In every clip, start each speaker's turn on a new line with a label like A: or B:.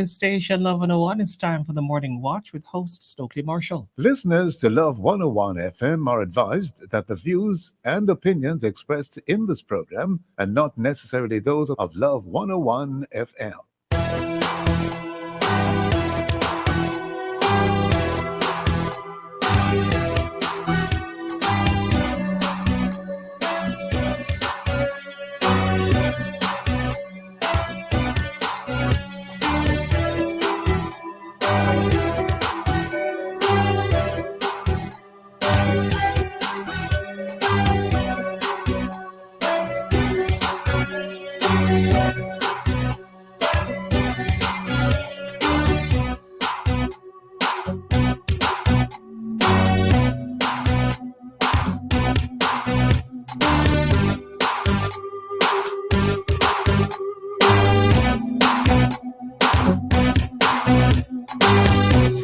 A: Station Love 101. It's time for the Morning Watch with host Stokely Marshall.
B: Listeners to Love 101 FM are advised that the views and opinions expressed in this program are not necessarily those of Love 101 FM.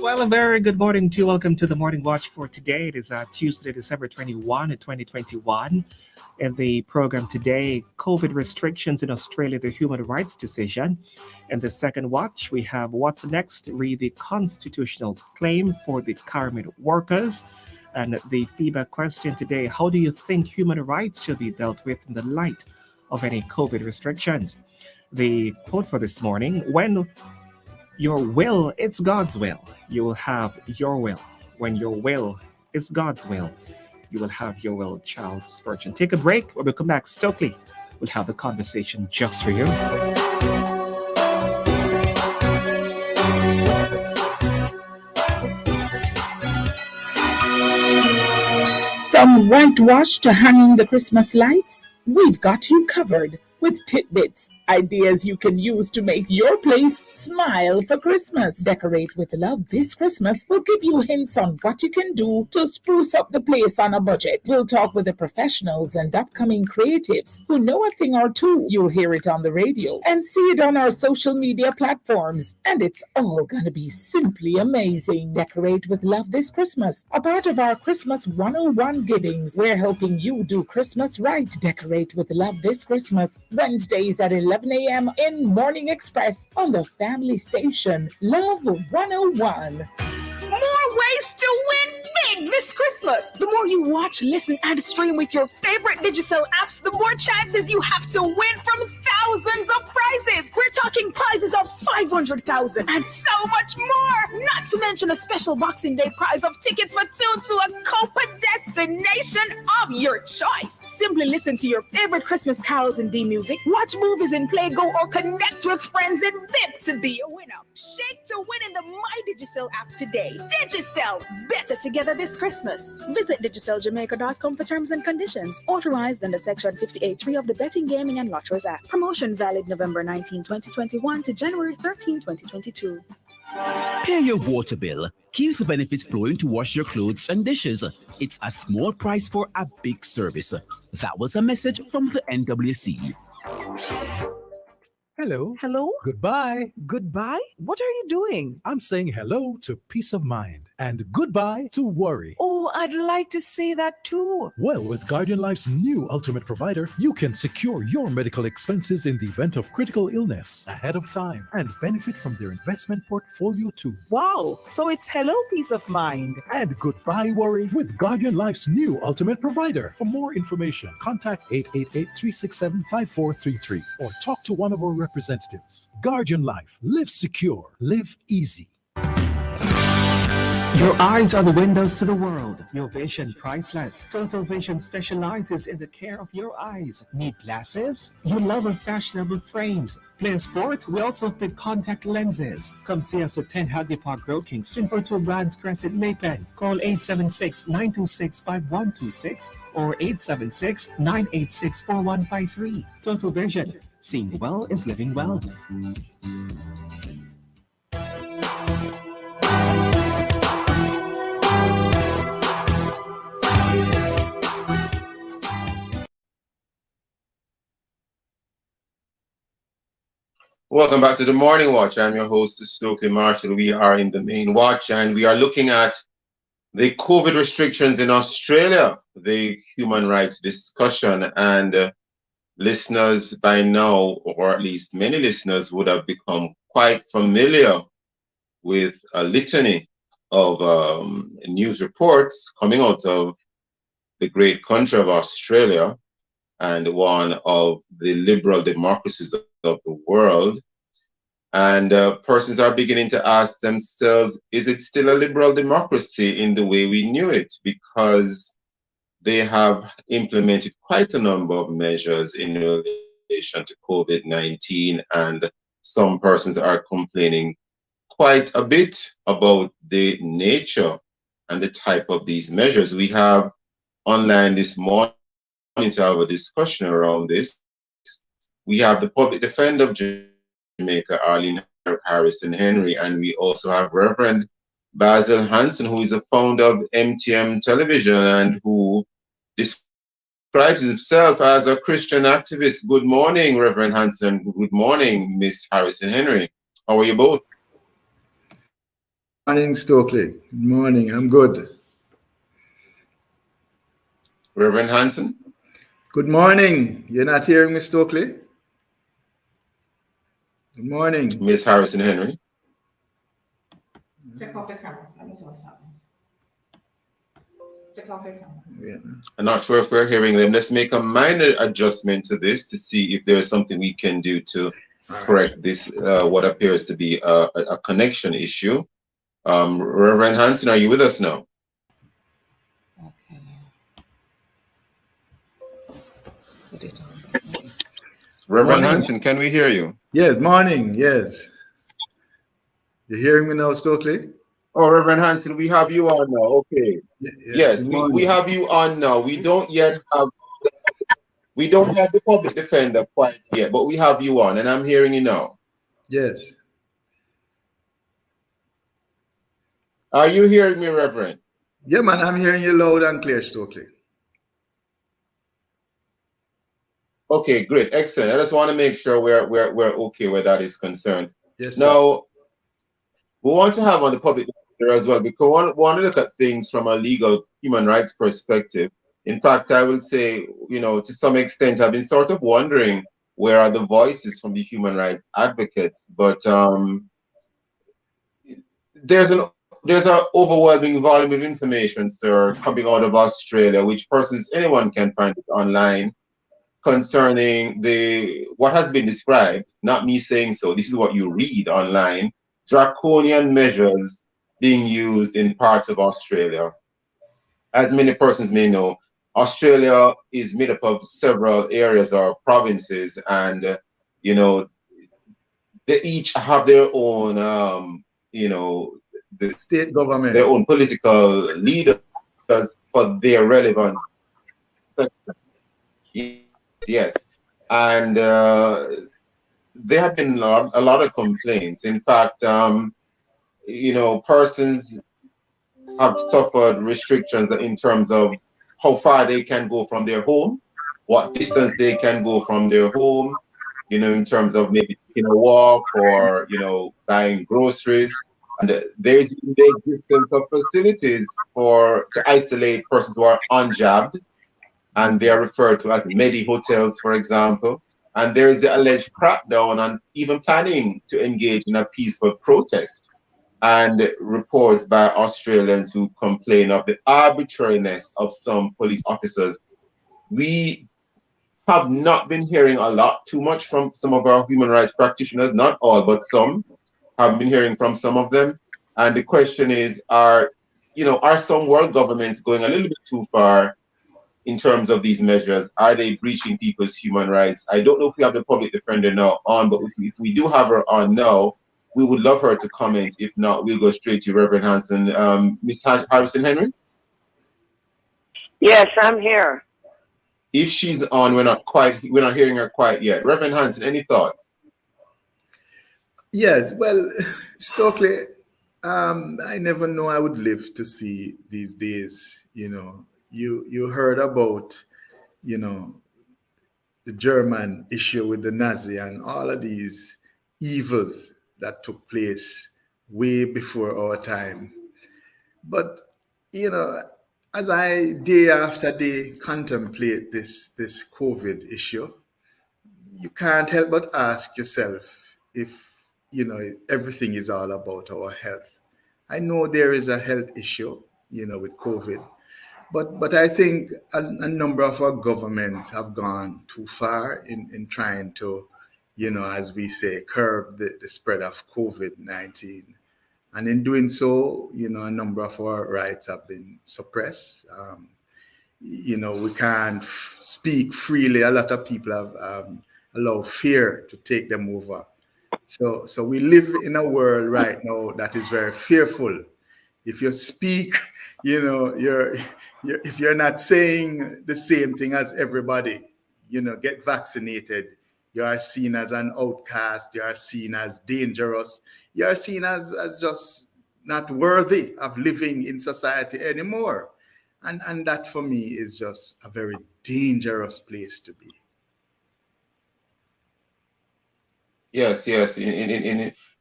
A: Well, a very good morning to you. Welcome to the Morning Watch for today. It is Tuesday, December 21, 2021. In the program today, COVID restrictions in Australia, the human rights decision. In the second watch, we have what's next, read the constitutional claim for the garment workers. And the feedback question today, how do you think human rights should be dealt with in the light of any COVID restrictions? The quote for this morning, when your will, it's God's will, you will have your will. When your will is God's will, you will have your will. Charles Spurgeon. Take a break. When we come back, Stokely will have the conversation just for you.
C: From whitewash to hanging the Christmas lights, we've got you covered with tidbits, ideas you can use to make your place smile for Christmas. Decorate with Love this Christmas will give you hints on what you can do to spruce up the place on a budget. We'll talk with the professionals and upcoming creatives who know a thing or two. You'll hear it on the radio and see it on our social media platforms. And it's all gonna be simply amazing. Decorate with Love this Christmas, a part of our Christmas 101 givings. We're helping you do Christmas right. Decorate with Love this Christmas, Wednesdays at 11 a.m. in Morning Express on the family station, Love 101.
D: More ways to win big this Christmas. The more you watch, listen, and stream with your favorite digital apps, the more chances you have to win from thousands of prizes. We're talking prizes of 500,000 and so much more. Not to mention a special Boxing Day prize of tickets for two to a Copa destination of your choice. Simply listen to your favorite Christmas carols in D-Music, watch movies in Play Go, or connect with friends in BIP to be a winner. Shake to win in the My Digicel app today. Digicel, better together this Christmas. Visit digiceljamaica.com for terms and conditions. Authorized under Section 58.3 of the Betting, Gaming and Lotteries Act. Promotion valid November 19, 2021 to January 13, 2022.
E: Pay your water bill. Keep the benefits flowing to wash your clothes and dishes. It's a small price for a big service. That was a message from the NWC.
F: Hello.
G: Hello?
F: Goodbye.
G: Goodbye? What are you doing?
F: I'm saying hello to peace of mind and goodbye to worry.
G: Oh, I'd like to say that too.
F: Well, with Guardian Life's new Ultimate Provider, you can secure your medical expenses in the event of critical illness ahead of time and benefit from their investment portfolio too.
G: Wow. So it's hello peace of mind.
F: And goodbye worry with Guardian Life's new Ultimate Provider. For more information, contact 888-367-5433 or talk to one of our representatives. Guardian Life. Live secure. Live easy.
A: Your eyes are the windows to the world. Your vision priceless. Total Vision specializes in the care of your eyes. Need glasses? You love our fashionable frames. Play a sport? We also fit contact lenses. Come see us at 10 Hadley Park Road, Kingston, or to Brands Crescent, Maypen. Call 876-926-5126 or 876-986-4153. Total Vision. Seeing well is living well.
H: Welcome back to the Morning Watch. I'm your host, Stokely Marshall. We are in the main watch and we are looking at the COVID restrictions in Australia, the human rights discussion, and listeners by now, or at least many listeners, would have become quite familiar with a litany of news reports coming out of the great country of Australia and one of the liberal democracies of the world. And persons are beginning to ask themselves, is it still a liberal democracy in the way we knew it? Because they have implemented quite a number of measures in relation to COVID-19, and some persons are complaining quite a bit about the nature and the type of these measures. We have online this morning to have a discussion around this. We have the public defender of Jamaica, Arlene Harrison Henry, and we also have Reverend Basil Hanson, who is a founder of MTM Television and who describes himself as a Christian activist. Good morning, Reverend Hanson. Good morning, Miss Harrison Henry. How are you both?
I: Morning, Stokely. Good morning. I'm good.
H: Reverend Hanson?
I: Good morning. You're not hearing me, Stokely? Good morning.
H: Miss Harrison Henry?
J: Check off the camera. Let me see what's happening. Check off the camera.
I: Yeah.
H: I'm not sure if we're hearing them. Let's make a minor adjustment to this to see if there's something we can do to correct this, what appears to be a connection issue. Reverend Hanson, are you with us now?
J: Okay. Put it on.
H: Reverend Hanson, can we hear you?
I: Yes, morning. Yes. You hearing me now, Stokely?
H: Oh, Reverend Hanson, we have you on now. Okay. Yes,
I: good
H: we have you on now. We don't have the public defender quite yet, but we have you on, and I'm hearing you now.
I: Yes.
H: Are you hearing me, Reverend?
I: Yeah, man, I'm hearing you loud and clear, Stokely.
H: Okay, great, excellent. I just want to make sure we're okay where that is concerned.
I: Yes.
H: Now, we want to have on the public defender as well, because we want to look at things from a legal human rights perspective. In fact, I will say, to some extent, I've been sort of wondering where are the voices from the human rights advocates, but there's an overwhelming volume of information, sir, coming out of Australia, which anyone can find it online, concerning what has been described, not me saying so, this is what you read online, draconian measures being used in parts of Australia. As many persons may know, Australia is made up of several areas or provinces, and they each have their own the
I: state government,
H: their own political leaders for their relevance. Yes, and there have been a lot of complaints. In fact, persons have suffered restrictions in terms of how far they can go from their home, what distance they can go from their home, in terms of maybe taking a walk or, buying groceries. And there's the existence of facilities to isolate persons who are unjabbed, and they are referred to as Medi hotels, for example. And there is the alleged crackdown on even planning to engage in a peaceful protest, and reports by Australians who complain of the arbitrariness of some police officers. We have not been hearing too much from some of our human rights practitioners, not all, but some have been hearing from some of them. And the question is, are some world governments going a little bit too far in terms of these measures? Are they breaching people's human rights? I don't know if we have the public defender now on, but if we do have her on now, we would love her to comment. If not, we'll go straight to Reverend Hanson. Ms. Harrison Henry?
K: Yes, I'm here.
H: If she's on, we're not hearing her quite yet. Reverend Hanson, any thoughts?
I: Yes, well, Stokely, I never know I would live to see these days. You heard about, the German issue with the Nazi and all of these evils that took place way before our time. But, as I day after day contemplate this COVID issue, you can't help but ask yourself if everything is all about our health. I know there is a health issue, with COVID, but I think a number of our governments have gone too far in trying to, as we say, curb the spread of COVID-19. And in doing so, a number of our rights have been suppressed. We can't speak freely. A lot of people have allowed fear to take them over. So we live in a world right now that is very fearful. If you speak, if you're not saying the same thing as everybody, get vaccinated, you are seen as an outcast, you are seen as dangerous, you are seen as just not worthy of living in society anymore. And that for me is just a very dangerous place to be.
H: Yes.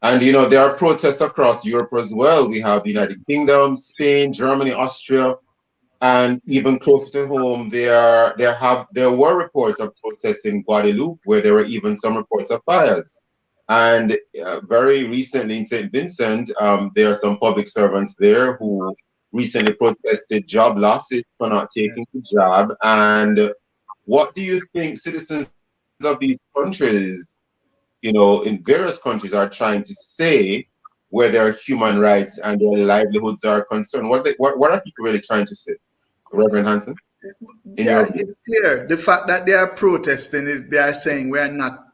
H: And there are protests across Europe as well. We have the United Kingdom, Spain, Germany, Austria, and even close to home, there were reports of protests in Guadeloupe, where there were even some reports of fires. And very recently in St. Vincent, there are some public servants there who recently protested job losses for not taking the job. And what do you think citizens of these countries, in various countries, are trying to say where their human rights and their livelihoods are concerned? What are people really trying to say, Reverend Hansen?
I: It's clear. The fact that they are protesting is they are saying we are not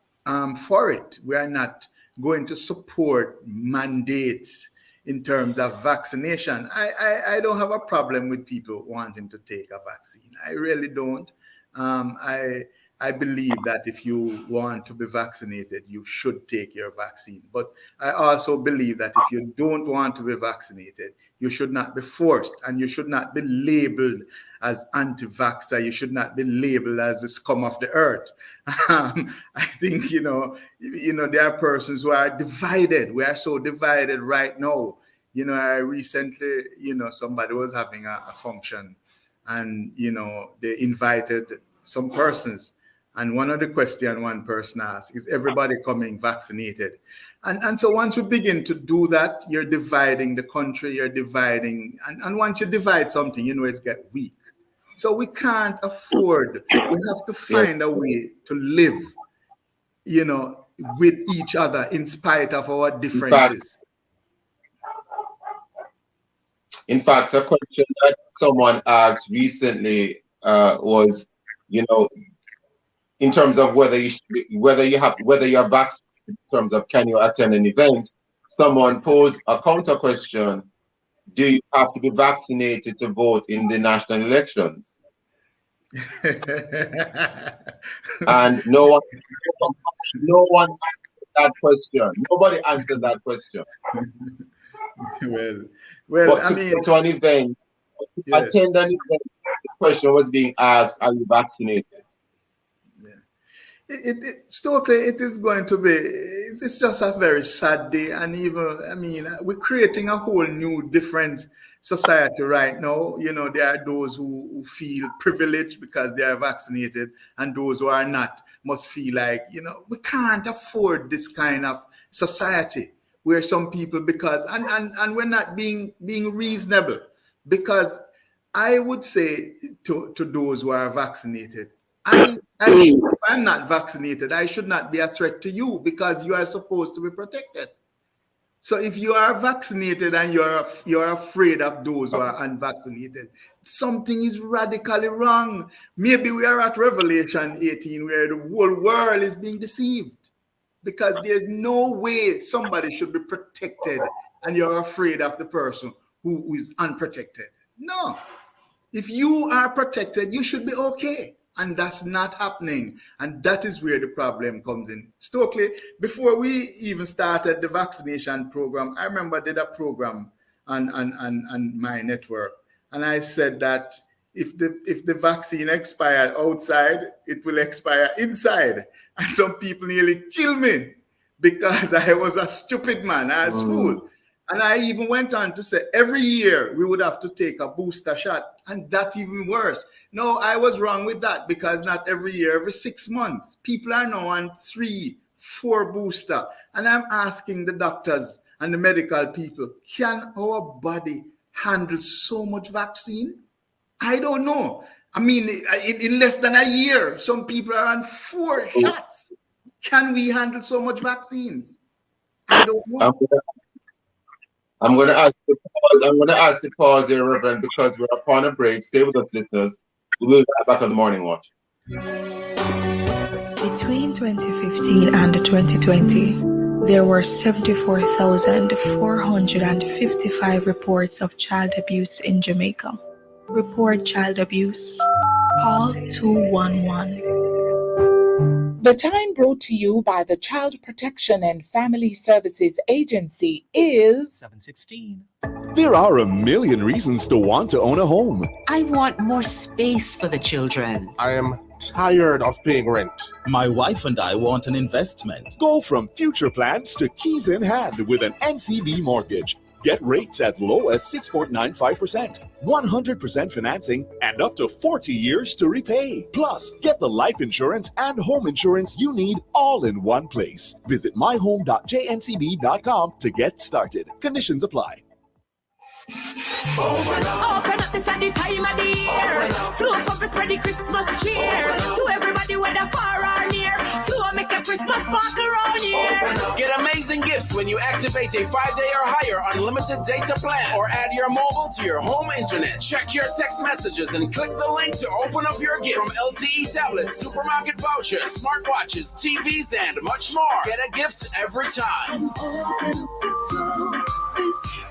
I: for it. We are not going to support mandates in terms of vaccination. I don't have a problem with people wanting to take a vaccine. I really don't. I believe that if you want to be vaccinated, you should take your vaccine. But I also believe that if you don't want to be vaccinated, you should not be forced, and you should not be labeled as anti-vaxxer. You should not be labeled as the scum of the earth. I think, there are persons who are divided. We are so divided right now. I recently, somebody was having a function, and, they invited some persons. And one of the questions one person asked is, everybody coming vaccinated? And so once we begin to do that, you're dividing the country, you're dividing. And once you divide something, it's get weak. So we can't afford, we have to find a way to live, with each other in spite of our differences.
H: In fact, a question that someone asked recently was, in terms of whether you're vaccinated, in terms of can you attend an event, someone posed a counter question: do you have to be vaccinated to vote in the national elections? And no one answered that question. Nobody answered that question.
I: Well,
H: but I mean, to an event, attend an event, the question was being asked: are you vaccinated?
I: Stokely, it is going to be, it's just a very sad day. And even, we're creating a whole new, different society right now. There are those who feel privileged because they are vaccinated, and those who are not must feel like, we can't afford this kind of society where some people, because, and we're not being reasonable, because I would say to those who are vaccinated, if I'm not vaccinated, I should not be a threat to you, because you are supposed to be protected. So if you are vaccinated and you're afraid of those who are unvaccinated, something is radically wrong. Maybe we are at Revelation 18, where the whole world is being deceived, because there's no way somebody should be protected and you're afraid of the person who is unprotected. No. If you are protected, you should be okay. And that's not happening. And that is where the problem comes in. Stokely, before we even started the vaccination program, I remember I did a program on my network. And I said that if the vaccine expired outside, it will expire inside. And some people nearly killed me because I was a stupid man. I was fool. And I even went on to say every year we would have to take a booster shot, and that's even worse. No, I was wrong with that, because not every year, every 6 months. People are now on 3, 4 booster. And I'm asking the doctors and the medical people, can our body handle so much vaccine? I don't know. I mean, in less than a year, some people are on 4 shots. Can we handle so much vaccines? I don't know.
H: I'm going to ask the pause. I'm going to ask the pause there, Reverend, because we're upon a break. Stay with us, listeners. We will be back on the Morning Watch.
K: Between 2015 and 2020, there were 74,455 reports of child abuse in Jamaica. Report child abuse. Call 211.
C: The time brought to you by the Child Protection and Family Services Agency is
A: 7:16.
L: There are a million reasons to want to own a home.
M: I want more space for the children.
N: I am tired of paying rent.
O: My wife and I want an investment.
L: Go from future plans to keys in hand with an NCB mortgage. Get rates as low as 6.95%, 100% financing, and up to 40 years to repay. Plus, get the life insurance and home insurance you need all in one place. Visit myhome.jncb.com to get started. Conditions apply.
D: Open up this at the time of the year. Flow up and spread the Christmas cheer. To everybody whether far or near. Flow make a Christmas party around here.
P: Get amazing gifts when you activate a 5-day or higher unlimited data plan or add your mobile to your home internet. Check your text messages and click the link to open up your gift. From LTE tablets, supermarket vouchers, smartwatches, TVs, and much more. Get a gift every time.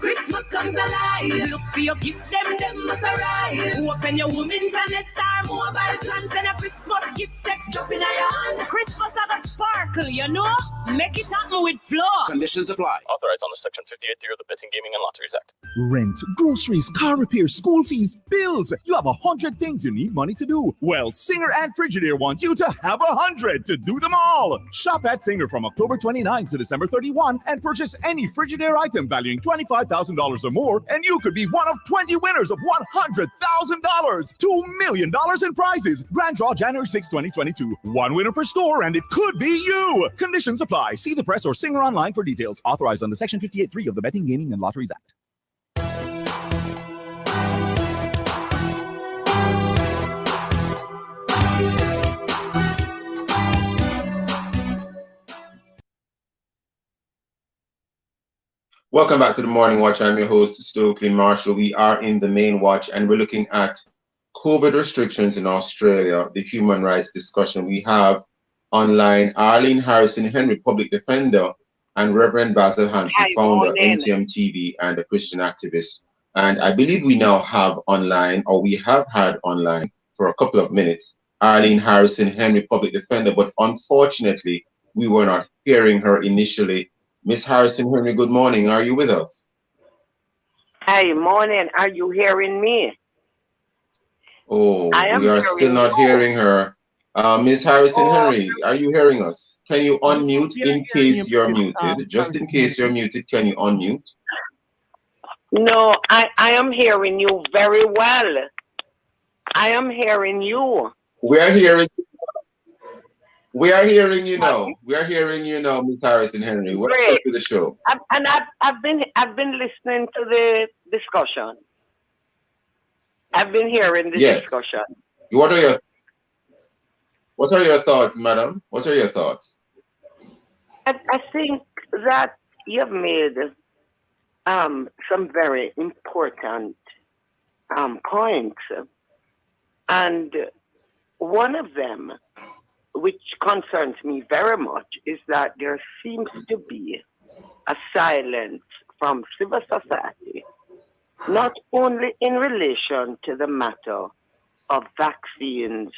D: Christmas comes alive. Look for your gift, them must arrive. Open your woman's internet or mobile plans and a Christmas gift text drop in your hand. Christmas are the sparkle, you know? Make it happen with Flow.
P: Conditions apply.
Q: Authorized under Section 58(3) of the Betting, Gaming, and Lotteries Act.
L: Rent, groceries, car repairs, school fees, bills. You have 100 things you need money to do. Well, Singer and Frigidaire want you to have 100 to do them all. Shop at Singer from October 29 to December 31 and purchase any Frigidaire item valuing $25,000 or more, and you could be one of 20 winners of $100,000. $2 million in prizes. Grand draw January 6, 2022. One winner per store, and it could be you. Conditions apply. See the press or Singer online for details. Authorized under Section 58(3) of the Betting, Gaming, and Lotteries Act.
H: Welcome back to the Morning Watch. I'm your host, Stokely Marshall. We are in the main watch and we're looking at COVID restrictions in Australia, the human rights discussion. We have online Arlene Harrison Henry, public defender, and Reverend Basil Hanson, founder, NTM TV, and a Christian activist. And I believe we now have online, or we have had online for a couple of minutes, Arlene Harrison Henry, public defender, but unfortunately, we were not hearing her initially. Miss Harrison Henry, good morning. Are you with us?
R: Hi, morning. Are you hearing me?
H: Oh, we are still not hearing her. Miss Harrison Henry, are you hearing us? Can you unmute in case you're muted? Just in case you're muted, can you unmute?
R: No, I am hearing you very well. I am hearing you.
H: We are hearing you now. We are hearing you now, Miss Harrison Henry. Welcome to the show.
R: I've been listening to the discussion. I've been hearing the discussion.
H: What are your thoughts, madam? What are your thoughts?
R: I think that you've made some very important points, and one of them, which concerns me very much, is that there seems to be a silence from civil society, not only in relation to the matter of vaccines,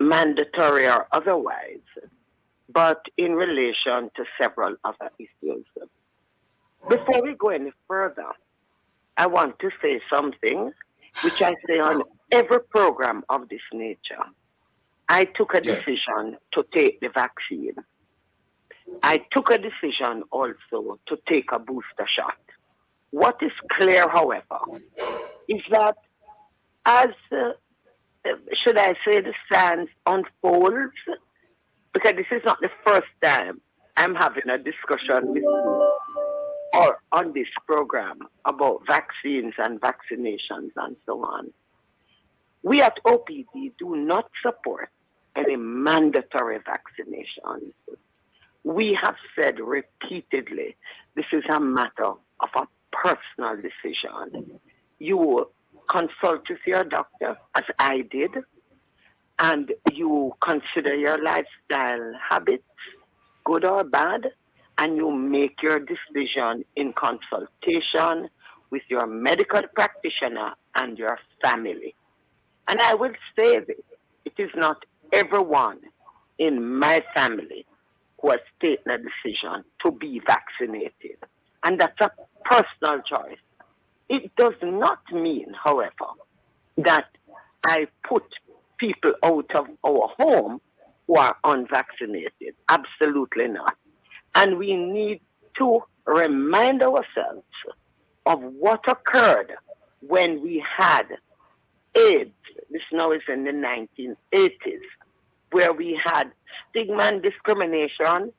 R: mandatory or otherwise, but in relation to several other issues. Before we go any further, I want to say something which I say on every program of this nature. I took a decision to take the vaccine. I took a decision also to take a booster shot. What is clear, however, is that as, should I say, the science unfolds because this is not the first time I'm having a discussion with you or on this program about vaccines and vaccinations and so on. We at OPD do not support any mandatory vaccinations. We have said repeatedly, this is a matter of a personal decision. You consult with your doctor, as I did, and you consider your lifestyle habits, good or bad, and you make your decision in consultation with your medical practitioner and your family. And I will say this, it is not everyone in my family who has taken a decision to be vaccinated. And that's a personal choice. It does not mean, however, that I put people out of our home who are unvaccinated. Absolutely not. And we need to remind ourselves of what occurred when we had AIDS. This now is in the 1980s, where we had stigma and discrimination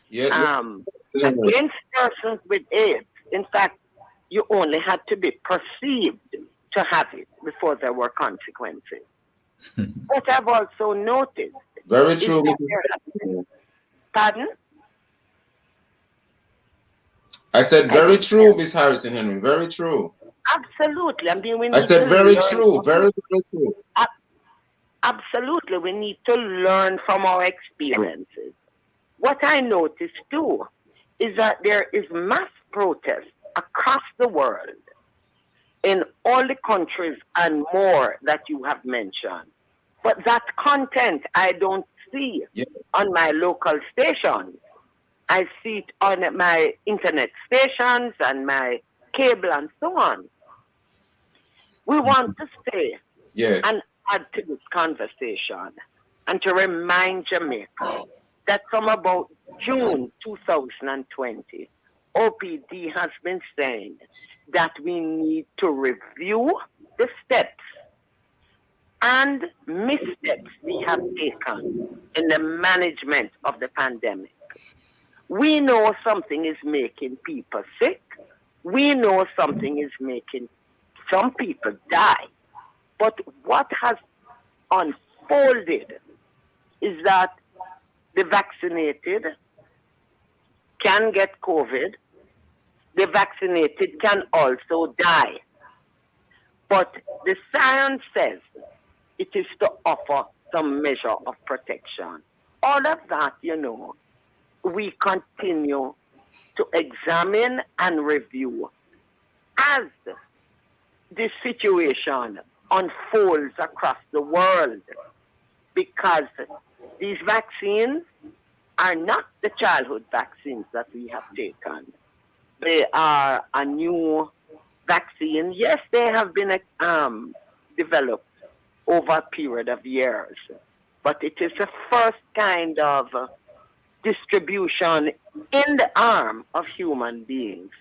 R: against persons with AIDS. In fact, you only had to be perceived to have it before there were consequences. What I've also noticed.
H: Very true.
R: Pardon?
H: I said very true, Miss Harrison Henry. Very true.
R: Absolutely.
H: I said very true. Very, very true.
R: Absolutely. We need to learn from our experiences. What I noticed too is that there is mass protest across the world in all the countries and more that you have mentioned. But that content I don't see on my local stations. I see it on my internet stations and my cable and so on. We want to stay and add to this conversation and to remind Jamaica that from about June 2020, OPD has been saying that we need to review the steps and missteps we have taken in the management of the pandemic. We know something is making people sick. We know something is making some people die. But what has unfolded is that the vaccinated can get COVID. The vaccinated can also die. But the science says it is to offer some measure of protection. All of that, we continue to examine and review as the situation unfolds across the world, because these vaccines are not the childhood vaccines that we have taken. They are a new vaccine. Yes, they have been developed over a period of years, but it is the first kind of distribution in the arm of human beings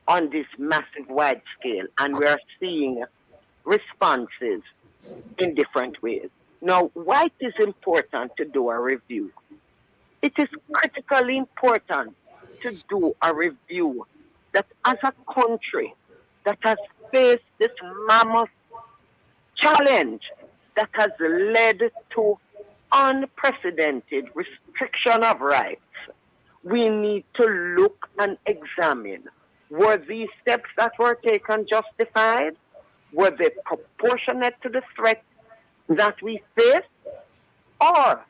R: on this massive wide scale, and we are seeing responses in different ways. Now, why it is important to do a review? It is critically important to do a review that as a country that has faced this mammoth challenge that has led to unprecedented restriction of rights, we need to look and examine, were these steps that were taken justified? Were they proportionate to the threat that we face? Or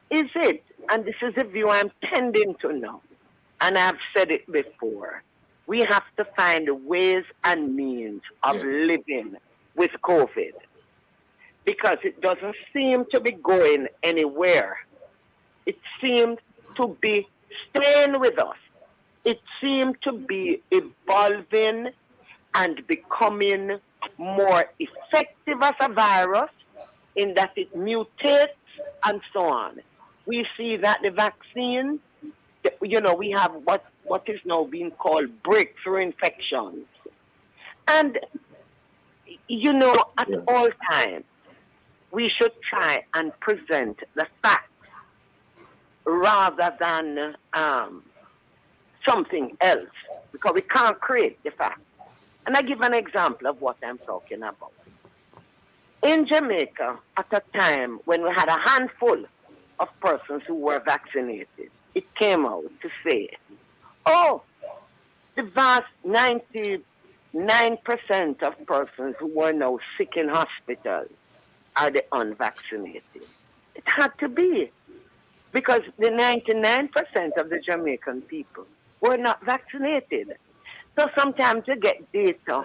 R: is it, and this is a view I'm tending to now, and I've said it before, we have to find ways and means of living with COVID, because it doesn't seem to be going anywhere. It seems to be staying with us. It seems to be evolving and becoming more effective as a virus in that it mutates and so on. We see that the vaccine, we have what is now being called breakthrough infections. And, at all times, we should try and present the facts rather than something else, because we can't create the fact. And I give an example of what I'm talking about. In Jamaica, at a time when we had a handful of persons who were vaccinated, it came out to say, oh, the vast 99% of persons who were now sick in hospitals are the unvaccinated. It had to be, because the 99% of the Jamaican people were not vaccinated. So sometimes you get data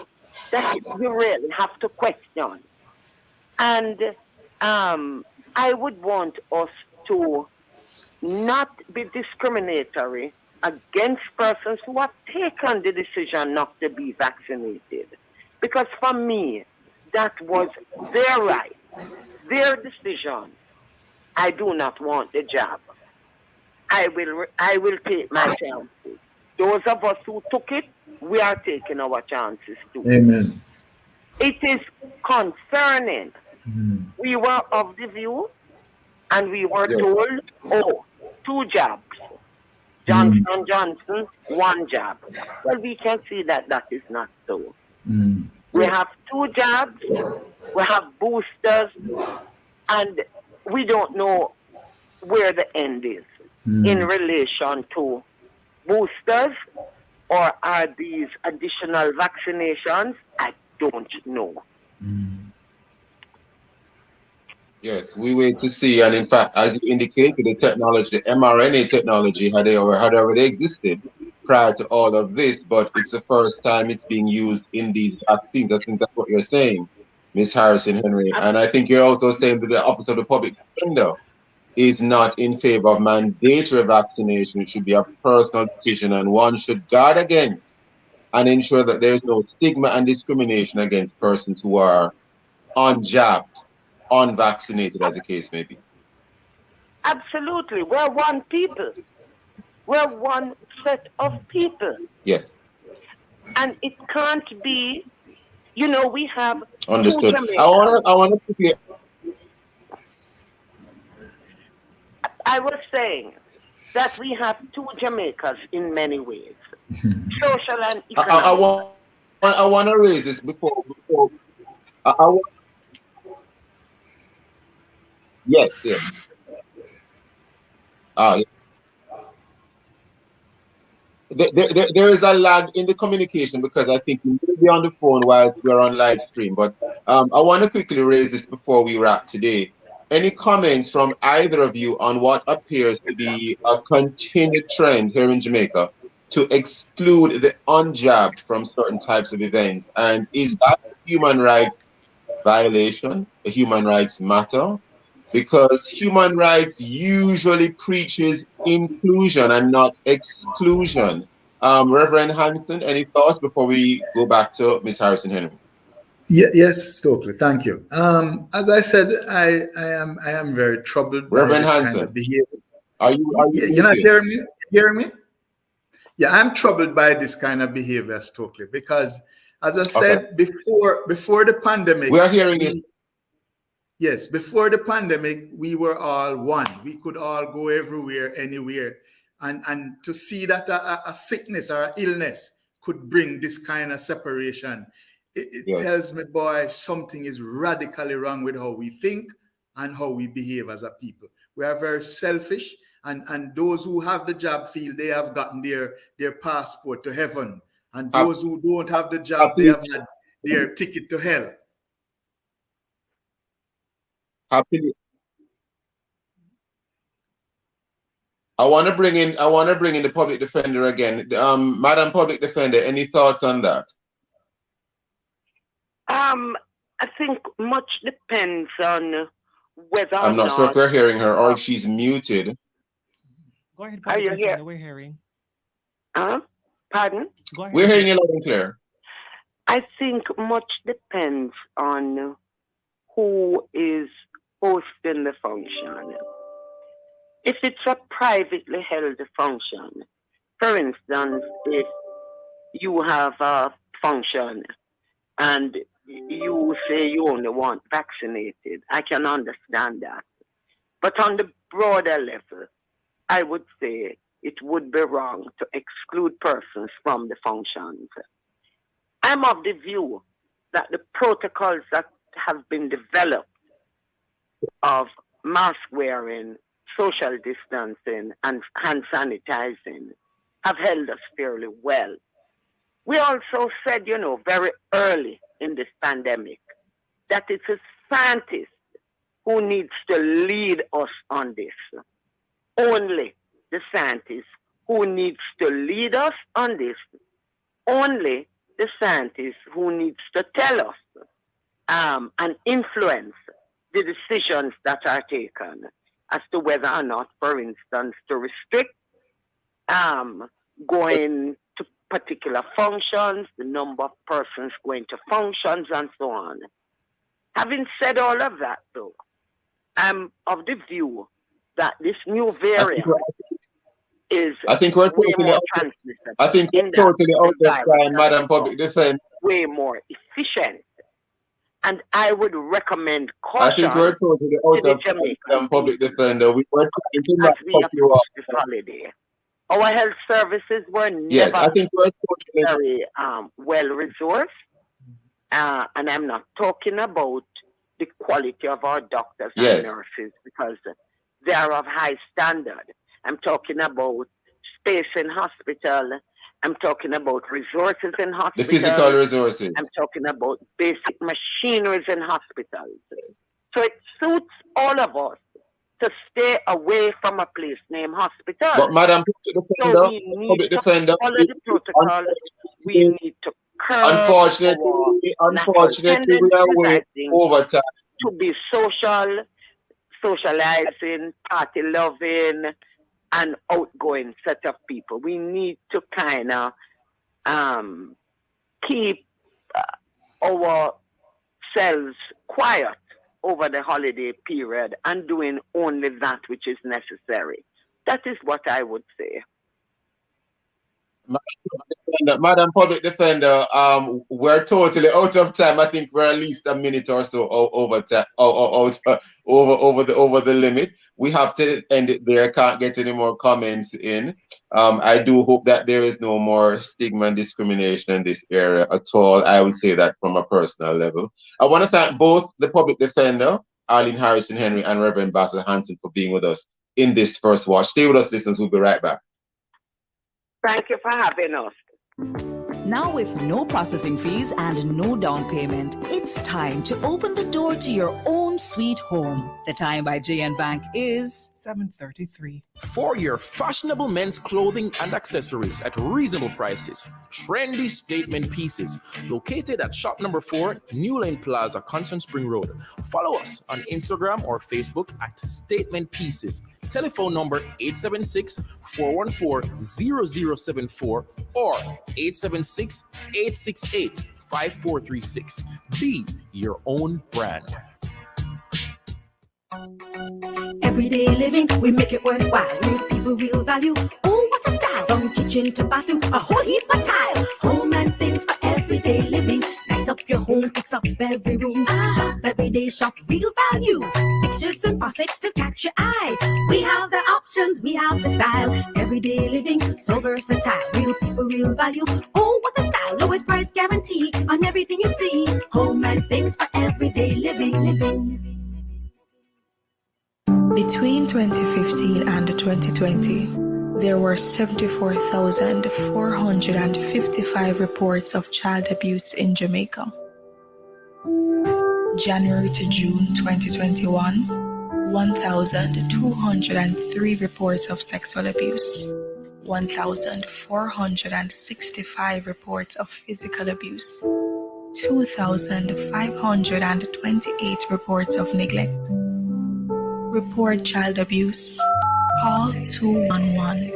R: that you really have to question. And I would want us to not be discriminatory against persons who have taken the decision not to be vaccinated. Because for me, that was their right, their decision. I do not want the job. I will take my chances. Those of us who took it, we are taking our chances too.
I: Amen.
R: It is concerning. We were of the view, and we were told, oh, 2 jobs. Johnson & Johnson, 1 job. Well, we can see that that is not so. We have 2 jobs, we have boosters, and we don't know where the end is in relation to boosters, or are these additional vaccinations? I don't know.
H: Yes, we wait to see. And in fact, as you indicated, the technology, the mRNA technology had already existed prior to all of this, but it's the first time it's being used in these vaccines. I think that's what you're saying, Ms. Harrison Henry. And I think you're also saying that the Office of the Public Defender is not in favor of mandatory vaccination. It should be a personal decision, and one should guard against and ensure that there's no stigma and discrimination against persons who are unjabbed, unvaccinated, as the case may be.
R: Absolutely. We're one people. We're one set of people.
H: Yes.
R: And it can't be, you know, we have...
H: Understood. I want to quickly...
R: I was saying that we have 2 Jamaicas in many ways. Social and economic.
H: I want to raise this before yes. There is a lag in the communication, because I think we will be on the phone while we're on live stream. But I want to quickly raise this before we wrap today. Any comments from either of you on what appears to be a continued trend here in Jamaica to exclude the unjabbed from certain types of events? And is that a human rights violation, a human rights matter? Because human rights usually preaches inclusion and not exclusion. Reverend Hanson, any thoughts before we go back to Ms. Harrison Henry?
I: Yes, Stokely, thank you. As I said, I am very troubled
H: Reverend
I: by this
H: Hanson,
I: kind of behavior.
H: Are you
I: You're not hearing me? Hearing me? Yeah, I'm troubled by this kind of behavior, Stokely, because as I said before the pandemic,
H: we are hearing you.
I: Yes, before the pandemic, we were all one. We could all go everywhere, anywhere. And to see that a sickness or an illness could bring this kind of separation, it tells me, boy, something is radically wrong with how we think and how we behave as a people. We are very selfish, and those who have the job feel they have gotten their passport to heaven. And those who don't have the job, they have had their ticket to hell.
H: Happily. I want to bring in the public defender again. Madam Public Defender, any thoughts on that?
R: I think much depends on whether
H: I'm not sure if we're hearing her or if she's muted.
A: Go ahead,
R: Are you here?
A: We're hearing.
R: Pardon?
A: Go ahead.
H: We're hearing you loud and clear.
R: I think much depends on who is hosting the function. If it's a privately held function, for instance, if you have a function and you say you only want vaccinated, I can understand that. But on the broader level, I would say it would be wrong to exclude persons from the functions. I'm of the view that the protocols that have been developed of mask wearing, social distancing, and hand sanitizing have held us fairly well. We also said, very early in this pandemic that it's a scientist who needs to lead us on this. Only the scientist who needs to lead us on this. Only the scientist who needs to tell us and influence the decisions that are taken as to whether or not, for instance, to restrict going to particular functions, the number of persons going to functions, and so on. Having said all of that, though, I'm of the view that this new variant is
H: I think we're
R: way
H: totally
R: more
H: out.
R: transmissible.
H: I think we're totally out of time, Madam Public Defender.
R: Way more efficient. And I would recommend caution.
H: I think we're totally out of time, Madam Public Defender. We were trying to not cut you off.
R: This holiday. Our health services were never
H: Yes, I think we're totally
R: very well resourced. And I'm not talking about the quality of our doctors
H: Yes.
R: and nurses because they are of high standard. I'm talking about space in hospital. I'm talking about resources in
H: the
R: hospitals.
H: physical resources.
R: I'm talking about basic machineries in hospitals. So it suits all of us to stay away from a place named hospital.
H: But Madam Public Defender,
R: so we need to follow the protocol. We need to curb
H: unfortunately, we are way over time.
R: to be socializing, party loving, and outgoing set of people. We need to kind of keep ourselves quiet over the holiday period and doing only that which is necessary. That is what I would say.
H: Madam Public Defender, we're totally out of time. I think we're at least a minute or so over time, over the limit. We have to end it there. Can't get any more comments in. I do hope that there is no more stigma and discrimination in this area at all. I would say that from a personal level. I want to thank both the Public Defender, Arlene Harrison Henry, and Reverend Bassett Hanson for being with us in this first watch. Stay with us, listeners. We'll be right back.
R: Thank you for having us.
S: Now with no processing fees and no down payment, it's time to open the door to your own sweet home. The time by JN Bank is
A: 7:33.
P: For your fashionable men's clothing and accessories at reasonable prices, trendy statement pieces located at shop number 4, New Lane Plaza, Constant Spring Road. Follow us on Instagram or Facebook at Statement Pieces. Telephone number 876-414-0074 or 876-868-5436. Be your own brand.
T: Everyday living, we make it worthwhile. Real people, real value. Oh, what a style! From kitchen to bathroom, a whole heap of tile. Home and things for everyday living. Nice up your home, fix up every room. Shop every day, shop real value. Fixtures and faucets to catch your eye. We have the options, we have the style. Everyday living, so versatile. Real people, real value. Oh, what a style! Lowest price guarantee on everything you see. Home and things for everyday living.
K: Between 2015 and 2020, there were 74,455 reports of child abuse in Jamaica. January to June 2021, 1,203 reports of sexual abuse, 1,465 reports of physical abuse, 2,528 reports of neglect. Report child abuse. Call 211.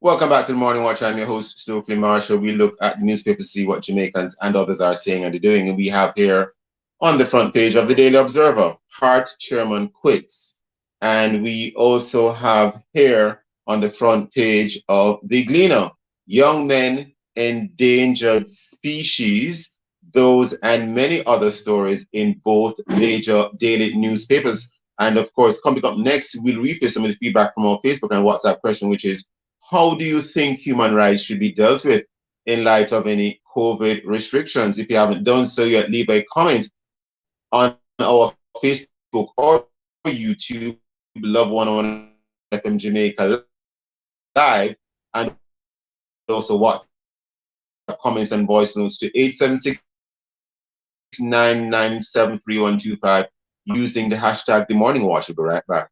H: Welcome back to the Morning Watch. I'm your host, Stokely Marshall. We look at the newspaper to see what Jamaicans and others are saying and doing. And we have here on the front page of the Daily Observer, Hart Chairman quits. And we also have here on the front page of the Gleaner, young men endangered species, those and many other stories in both major daily newspapers. And of course, coming up next, we'll replay some of the feedback from our Facebook and WhatsApp question, which is, how do you think human rights should be dealt with in light of any COVID restrictions? If you haven't done so yet, leave a comment on our Facebook or YouTube, Love 101 FM Jamaica Live, and also WhatsApp comments and voice notes to 876-997-3125 using the hashtag The Morning Watch. We'll be right back.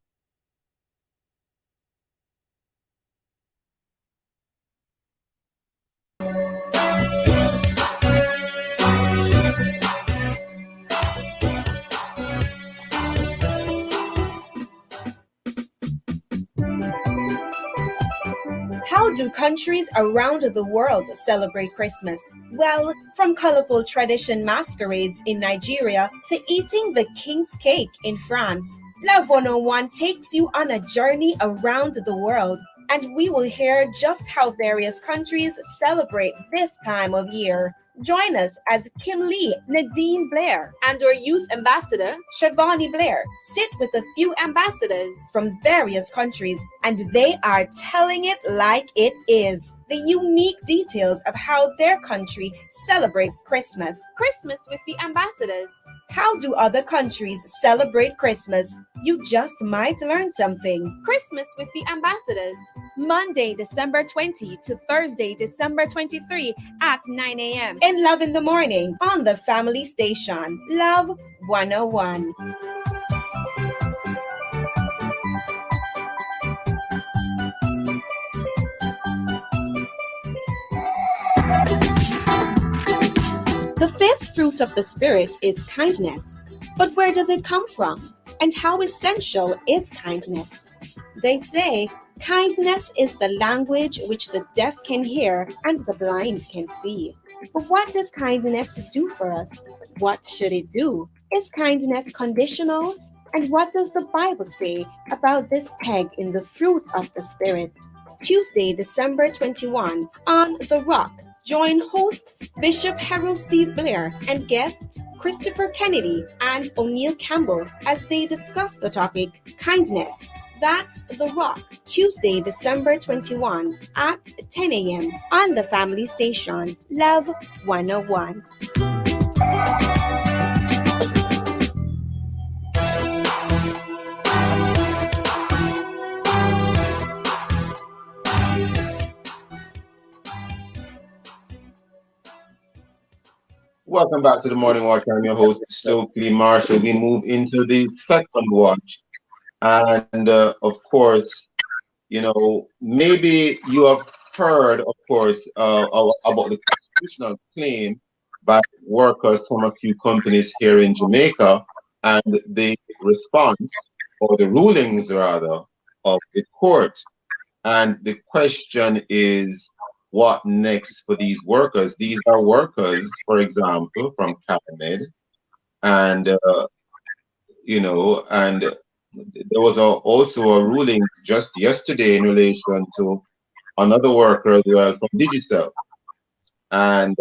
U: How do countries around the world celebrate Christmas? Well, from colorful tradition masquerades in Nigeria to eating the king's cake in France, Love 101 takes you on a journey around the world, and we will hear just how various countries celebrate this time of year. Join us as Kim Lee, Nadine Blair, and our youth ambassador, Shavani Blair, sit with a few ambassadors from various countries, and they are telling it like it is. The unique details of how their country celebrates Christmas. Christmas with the ambassadors. How do other countries celebrate Christmas? You just might learn something. Christmas with the ambassadors. Monday, December 20 to Thursday, December 23 at 9 a.m. in Love in the Morning on the family station, Love 101. The fifth fruit of the Spirit is kindness. But where does it come from? And how essential is kindness? They say kindness is the language which the deaf can hear and the blind can see. But what does kindness do for us? What should it do? Is kindness conditional? And what does the Bible say about this peg in the fruit of the Spirit? Tuesday, December 21 on The Rock. Join host Bishop Harold Steve Blair and guests Christopher Kennedy and O'Neill Campbell as they discuss the topic kindness. That's The Rock, Tuesday, December 21 at 10 a.m. on the family station, Love 101.
H: Welcome back to the Morning Watch. I'm your host, Stokely Marshall. We move into the second watch. And of course, you know, maybe you have heard, of course, about the constitutional claim by workers from a few companies here in Jamaica and the response, or the rulings rather, of the court. And the question is, what next for these workers? These are workers, for example, from CalMed, and you know, and there was also a ruling just yesterday in relation to another worker as well from Digicel, and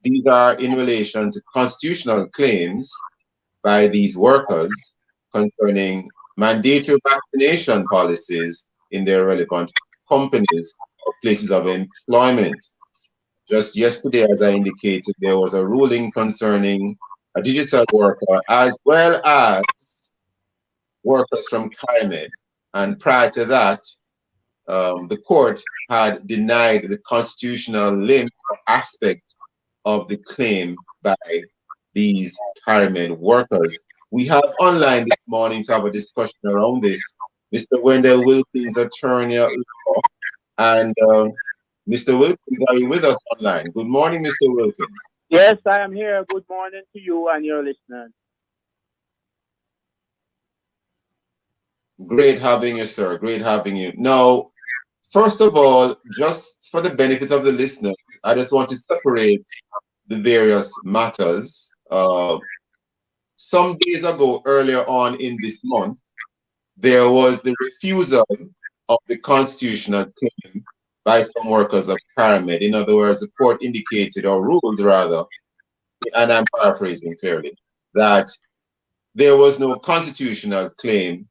H: these are in relation to constitutional claims by these workers concerning mandatory vaccination policies in their relevant companies or places of employment. Just yesterday, as I indicated, there was a ruling concerning a Digicel worker as well as workers from CalMed. And prior to that, the court had denied the constitutional limit or aspect of the claim by these CalMed workers. We have online this morning to have a discussion around this. Mr. Wendell Wilkins, attorney at law, and Mr. Wilkins, are you with us online? Good morning, Mr. Wilkins.
V: Yes, I am here. Good morning to you and your listeners.
H: Great having you, sir. Great having you. Now, first of all, just for the benefit of the listeners, I just want to separate the various matters. Some days ago, earlier on in this month, there was the refusal of the constitutional claim by some workers of Paramed. In other words, the court indicated or ruled rather, and I'm paraphrasing clearly, that there was no constitutional claim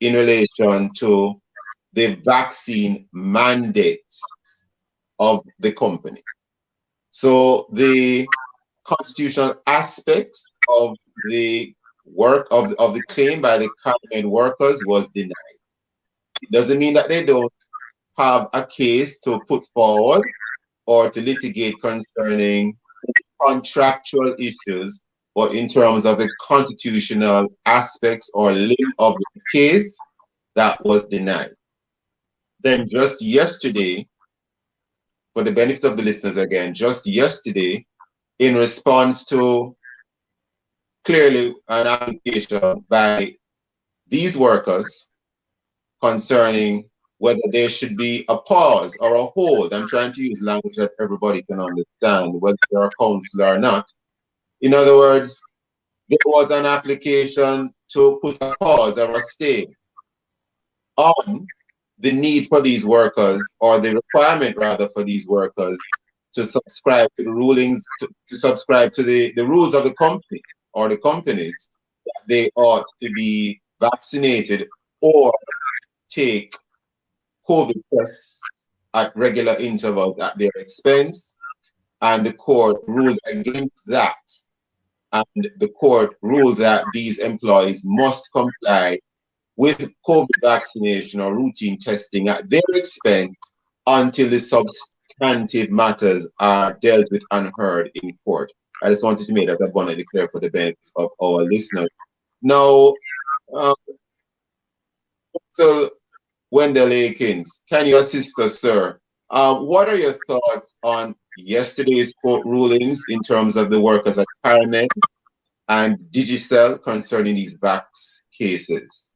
H: in relation to the vaccine mandates of the company. So the constitutional aspects of the work of the claim by the Paramed workers was denied. It doesn't mean that they don't have a case to put forward or to litigate concerning contractual issues, but in terms of the constitutional aspects or limb of the case, that was denied. Then just yesterday, for the benefit of the listeners again, just yesterday, in response to clearly an application by these workers concerning whether there should be a pause or a hold. I'm trying to use language that everybody can understand, whether they're a counselor or not. In other words, there was an application to put a pause or a stay on the need for these workers, or the requirement rather for these workers to subscribe to the rulings, to subscribe to the rules of the company or the companies, that they ought to be vaccinated or take COVID tests at regular intervals at their expense. And the court ruled against that. And the court ruled that these employees must comply with COVID vaccination or routine testing at their expense until the substantive matters are dealt with and heard in court. I just wanted to make that abundantly clear for the benefit of our listeners. Now, so Wendell Akins, can you assist us, sir? What are your thoughts on yesterday's court rulings in terms of the workers at Paramed and Digicel concerning these VAX cases?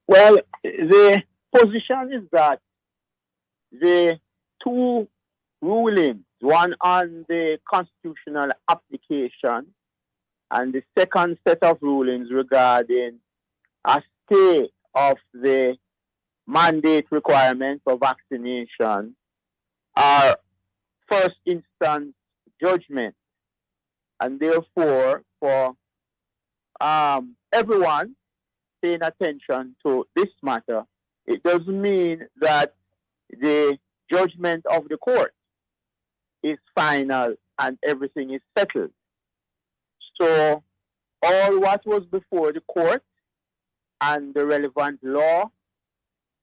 V: Well, the position is that the two rulings, one on the constitutional application and the second set of rulings regarding a stay of the mandate requirement for vaccination, are first instance judgment. And therefore, for everyone paying attention to this matter, it doesn't mean that the judgment of the court is final and everything is settled. So all what was before the court and the relevant law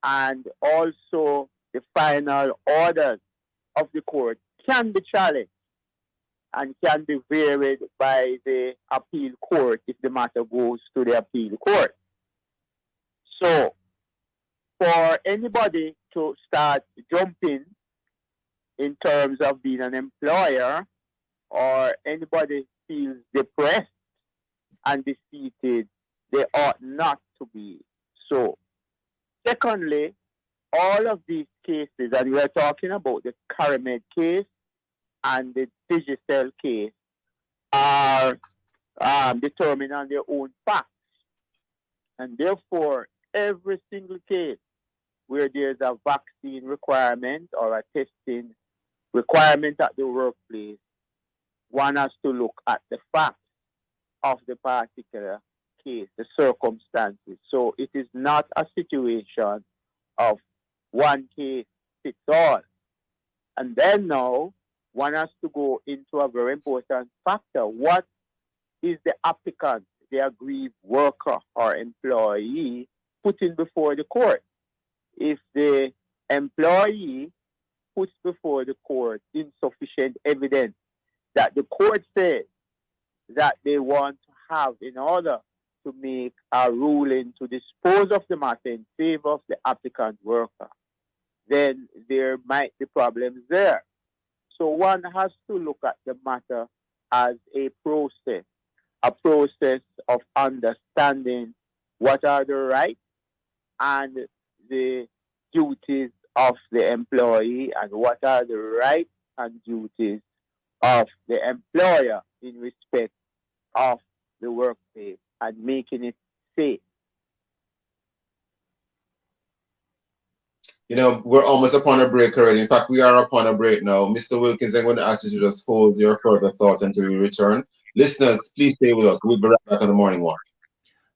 V: and also the final orders of the court can be challenged and can be varied by the appeal court if the matter goes to the appeal court. So for anybody to start jumping in terms of being an employer, or anybody feels depressed and defeated, they ought not to be so. Secondly, all of these cases, and we are talking about the Paramed case and the Digicel case, are determined on their own facts. And therefore, every single case where there's a vaccine requirement or a testing requirement at the workplace, one has to look at the facts of the particular case, the circumstances. So it is not a situation of one case fits all. And then now, one has to go into a very important factor. What is the applicant, the aggrieved worker or employee, putting before the court? If the employee puts before the court insufficient evidence that the court says that they want to have in order to make a ruling to dispose of the matter in favor of the applicant worker, then there might be problems there. So one has to look at the matter as a process of understanding what are the rights and the duties of the employee and what are the rights and duties of the employer in respect of the workplace and making it safe.
H: we're almost upon a break already. In fact, we are upon a break now. Mr. Wilkins, I'm going to ask you to just hold your further thoughts until we return. Listeners, please stay with us. We'll be right back on the Morning Watch.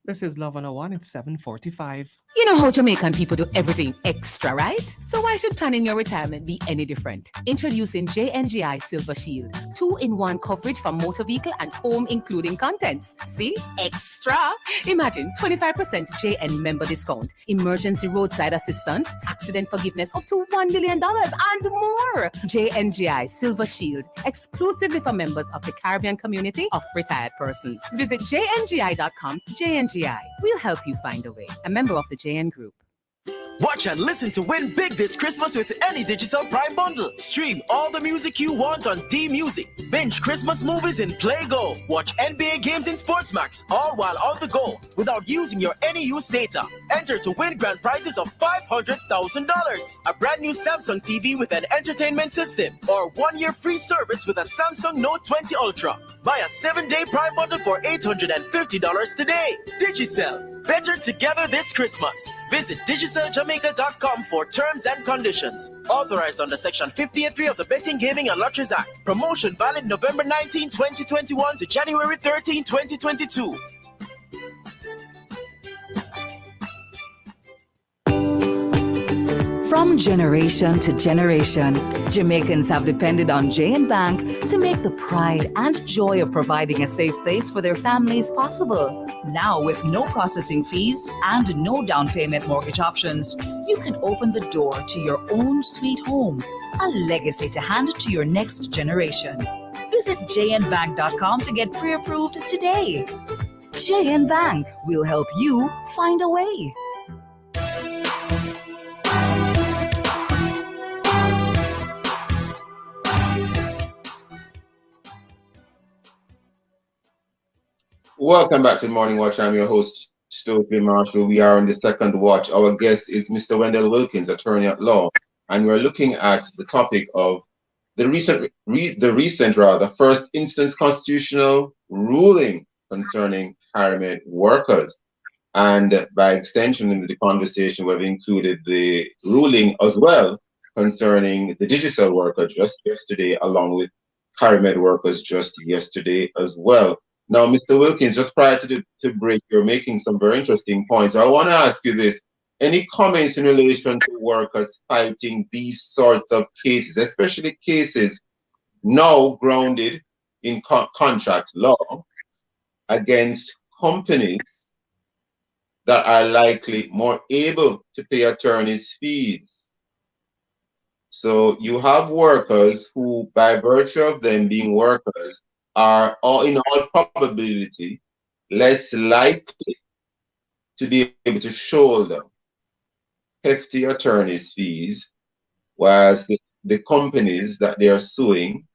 A: This is Love 101. It's 7:45.
M: You know how Jamaican people do everything extra, right? So why should planning your retirement be any different? Introducing JNGI Silver Shield. 2-in-1 coverage for motor vehicle and home including contents. See? Extra! Imagine 25% JN member discount, emergency roadside assistance, accident forgiveness up to $1 million and more. JNGI Silver Shield. Exclusively for members of the Caribbean community of retired persons. Visit jngi.com. JNGI. We'll help you find a way. A member of the JN Group.
B: Watch and listen to win big this Christmas with any Digicel Prime bundle. Stream all the music you want on D-Music. Binge Christmas movies in Play Go. Watch NBA games in Sportsmax, all while on the go, without using your any use data. Enter to win grand prizes of $500,000. A brand new Samsung TV with an entertainment system, or 1-year free service with a Samsung Note 20 Ultra. Buy a 7-day Prime bundle for $850 today. Digicel. Better together this Christmas. Visit DigicelJamaica.com for terms and conditions. Authorized under Section 58.3 of the Betting, Gaming and Lotteries Act. Promotion valid November 19, 2021 to January 13, 2022.
S: From generation to generation, Jamaicans have depended on JN Bank to make the pride and joy of providing a safe place for their families possible. Now, with no processing fees and no down payment mortgage options, you can open the door to your own sweet home, a legacy to hand to your next generation. Visit jnbank.com to get pre-approved today. JN Bank will help you find a way.
H: Welcome back to the Morning Watch. I'm your host, Stokely Marshall. We are on the second watch. Our guest is Mr. Wendell Wilkins, attorney at law, and we're looking at the topic of the recent first instance constitutional ruling concerning pyramid workers. And by extension in the conversation, we've included the ruling as well concerning the Digicel workers just yesterday, along with pyramid workers just yesterday as well. Now, Mr. Wilkins, just prior to the break, you're making some very interesting points. I want to ask you this. Any comments in relation to workers fighting these sorts of cases, especially cases now grounded in contract law against companies that are likely more able to pay attorneys' fees? So you have workers who, by virtue of them being workers, are in all probability less likely to be able to shoulder hefty attorneys' fees, whereas the companies that they are suing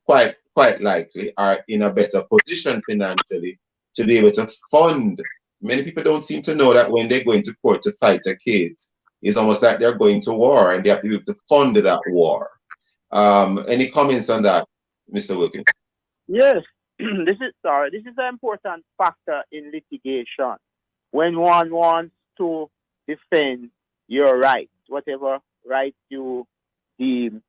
H: quite likely are in a better position financially to be able to fund. Many people don't seem to know that when they go into court to fight a case, it's almost like they're going to war and they have to be able to fund that war. Any comments on that, Mr. Wilkins?
V: Yes, this is an important factor in litigation. When one wants to defend your rights, whatever right you deem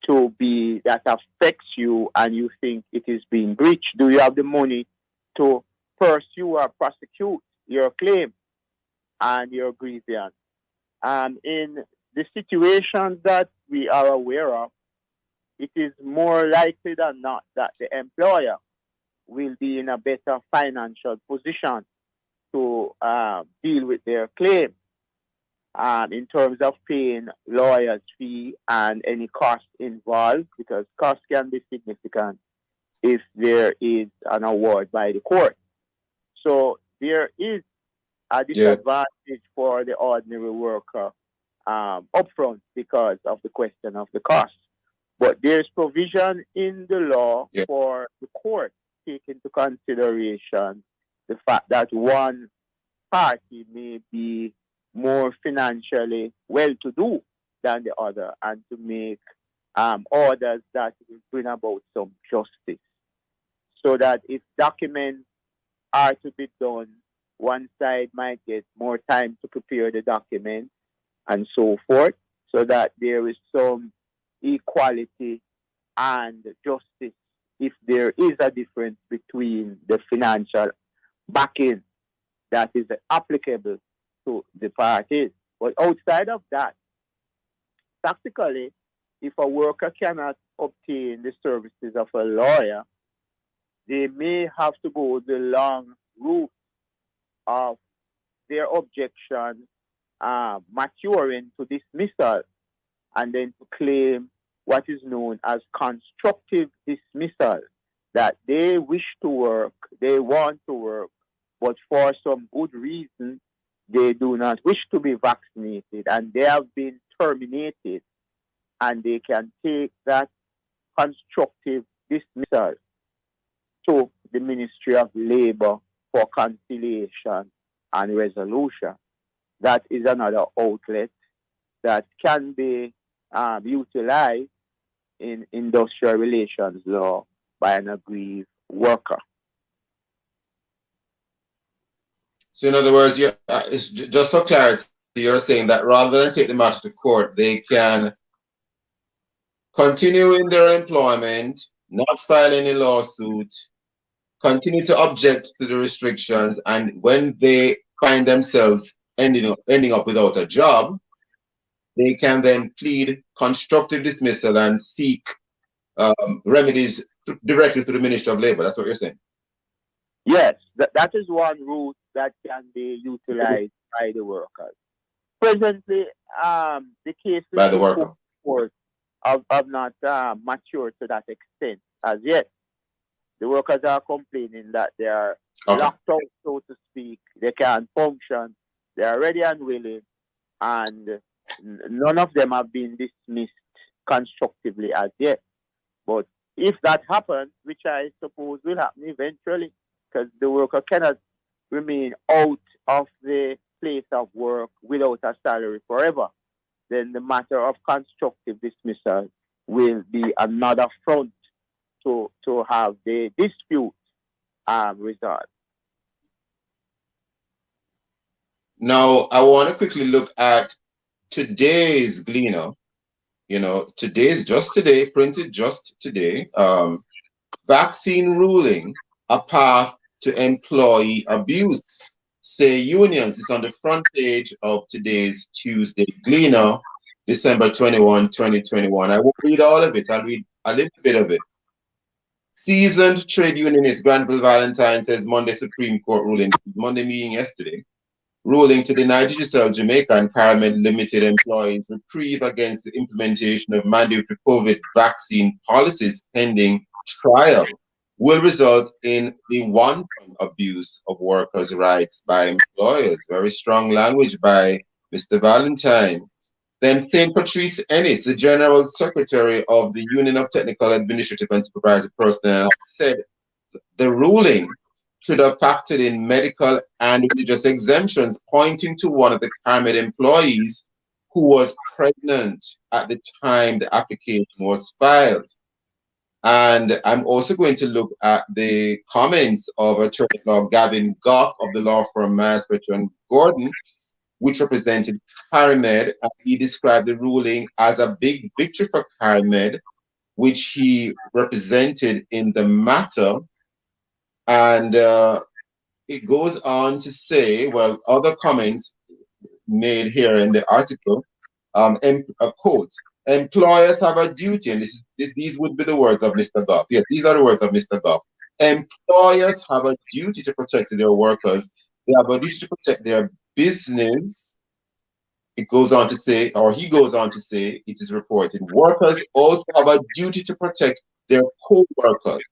V: to be that affects you and you think it is being breached, do you have the money to pursue or prosecute your claim and your grievance? In the situations that we are aware of, it is more likely than not that the employer will be in a better financial position to deal with their claim in terms of paying lawyers' fee and any cost involved, because costs can be significant if there is an award by the court. So there is a disadvantage for the ordinary worker upfront because of the question of the cost. But there's provision in the law for the court to take into consideration the fact that one party may be more financially well-to-do than the other, and to make orders that will bring about some justice. So that if documents are to be done, one side might get more time to prepare the document, and so forth, so that there is some equality and justice if there is a difference between the financial backing that is applicable to the parties. But outside of that, practically, if a worker cannot obtain the services of a lawyer, they may have to go the long route of their objection maturing to dismissal, and then to claim what is known as constructive dismissal, that they wish to work, they want to work, but for some good reason, they do not wish to be vaccinated, and they have been terminated, and they can take that constructive dismissal to the Ministry of Labor for conciliation and resolution. That is another outlet that can be utilized in industrial relations law by an aggrieved worker.
H: So in other words, it's just for clarity, you're saying that rather than take the matter to court, they can continue in their employment, not file any lawsuit, continue to object to the restrictions, and when they find themselves ending up without a job, they can then plead constructive dismissal and seek remedies directly to the Ministry of Labor. That's what you're saying?
V: Yes, that is one route that can be utilized by the workers. Presently, the cases
H: by the worker
V: have not matured to that extent as yet. The workers are complaining that they are locked out, so to speak. They can't function. They are ready and willing, and none of them have been dismissed constructively as yet. But if that happens, which I suppose will happen eventually, because the worker cannot remain out of the place of work without a salary forever, then the matter of constructive dismissal will be another front to have the dispute resolved.
H: Now, I want to quickly look at today's Gleaner. You know, today's just today, printed just today. Vaccine ruling, a path to employee abuse. Say unions. It's on the front page of today's Tuesday Gleaner, December 21, 2021. I won't read all of it. I'll read a little bit of it. Seasoned trade unionist Granville Valentine says Monday Supreme Court ruling, Monday meeting yesterday, ruling to deny Digicel Jamaica and Caramed Limited employees reprieve against the implementation of mandatory COVID vaccine policies pending trial will result in the wanton abuse of workers' rights by employers. Very strong language by Mr. Valentine. Then St. Patrice Ennis, the General Secretary of the Union of Technical, Administrative and Supervisory Personnel, said the ruling should have factored in medical and religious exemptions, pointing to one of the Caramed employees who was pregnant at the time the application was filed. And I'm also going to look at the comments of Attorney at Law Gavin Goff of the law firm Masbridge & Gordon, which represented Caramed, and he described the ruling as a big victory for Caramed, which he represented in the matter. And it goes on to say, well, other comments made here in the article, a quote, employers have a duty, and these would be the words of Mr. Goff. Yes, these are the words of Mr. Goff. Employers have a duty to protect their workers. They have a duty to protect their business. It goes on to say, or he goes on to say, it is reported, workers also have a duty to protect their co-workers.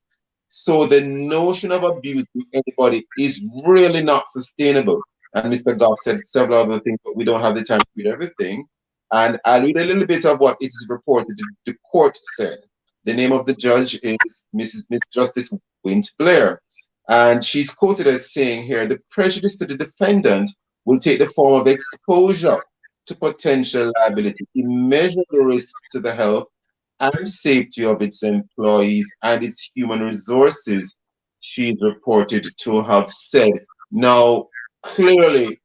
H: So the notion of abusing anybody is really not sustainable. And Mr. Goff said several other things, but we don't have the time to read everything. And I'll read a little bit of what it is reported the court said. The name of the judge is Miss Justice Wint Blair. And she's quoted as saying here, the prejudice to the defendant will take the form of exposure to potential liability, immeasurable risk to the health and safety of its employees and its human resources, she's reported to have said. Now, clearly,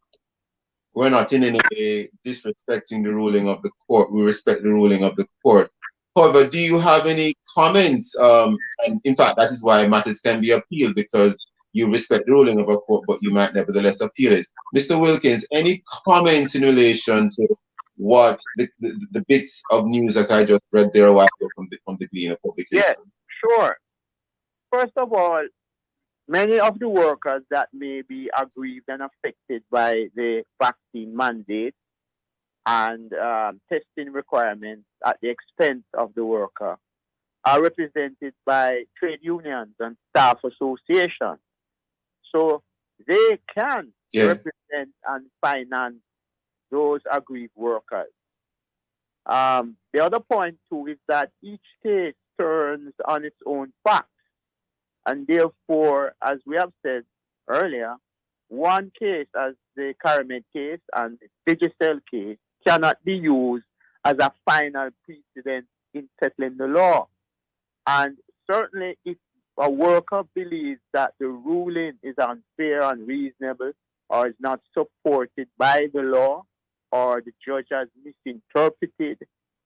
H: we're not in any way disrespecting the ruling of the court. We respect the ruling of the court. However, do you have any comments? And in fact, that is why matters can be appealed, because you respect the ruling of a court, but you might nevertheless appeal it. Mr. Wilkins, any comments in relation to what the bits of news that I just read there a while ago from the Gleaner publication?
V: Yes, sure. First of all, many of the workers that may be aggrieved and affected by the vaccine mandate and testing requirements at the expense of the worker are represented by trade unions and staff associations. So they can represent and finance those aggrieved workers. The other point too is that each case turns on its own facts. And therefore, as we have said earlier, one case, as the Caramed case and the Digicel case, cannot be used as a final precedent in settling the law. And certainly, if a worker believes that the ruling is unfair, unreasonable, or is not supported by the law, or the judge has misinterpreted